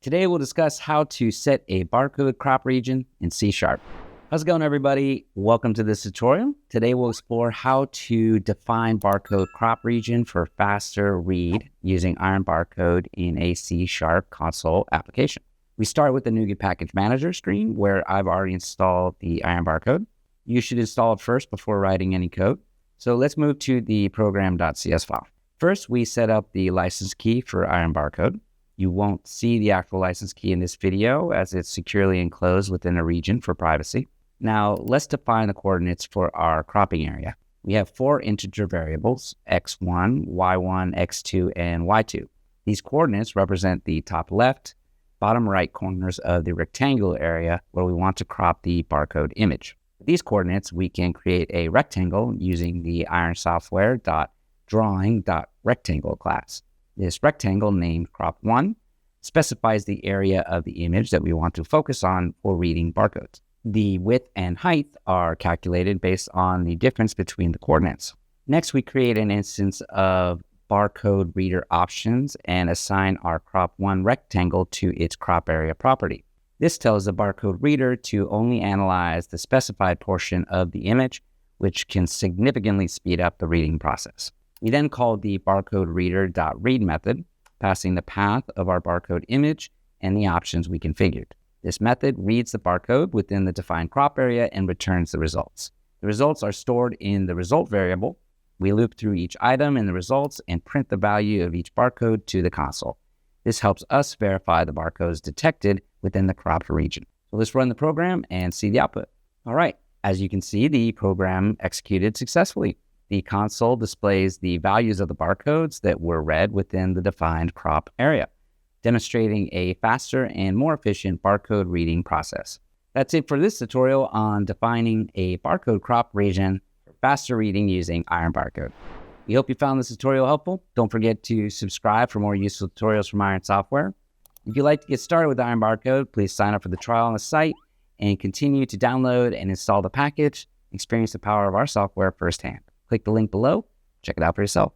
Today we'll discuss how to set a barcode crop region in C#. How's it going, everybody? Welcome to this tutorial. Today we'll explore how to define barcode crop region for faster read using IronBarcode in a C# console application. We start with the NuGet Package Manager screen where I've already installed the IronBarcode. You should install it first before writing any code. So let's move to the program.cs file. First, we set up the license key for IronBarcode. You won't see the actual license key in this video as it's securely enclosed within a region for privacy. Now, let's define the coordinates for our cropping area. We have 4 integer variables, x1, y1, x2, and y2. These coordinates represent the top left, bottom right corners of the rectangular area where we want to crop the barcode image. With these coordinates, we can create a rectangle using the ironsoftware.drawing.rectangle class. This rectangle named crop1 specifies the area of the image that we want to focus on for reading barcodes. The width and height are calculated based on the difference between the coordinates. Next, we create an instance of barcode reader options and assign our crop1 rectangle to its crop area property. This tells the barcode reader to only analyze the specified portion of the image, which can significantly speed up the reading process. We then call the barcode reader.read method, passing the path of our barcode image and the options we configured. This method reads the barcode within the defined crop area and returns the results. The results are stored in the result variable. We loop through each item in the results and print the value of each barcode to the console. This helps us verify the barcodes detected within the cropped region. So let's run the program and see the output. All right, as you can see, the program executed successfully. The console displays the values of the barcodes that were read within the defined crop area, demonstrating a faster and more efficient barcode reading process. That's it for this tutorial on defining a barcode crop region for faster reading using IronBarcode. We hope you found this tutorial helpful. Don't forget to subscribe for more useful tutorials from Iron Software. If you'd like to get started with IronBarcode, please sign up for the trial on the site and continue to download and install the package. Experience the power of our software firsthand. Click the link below. Check it out for yourself.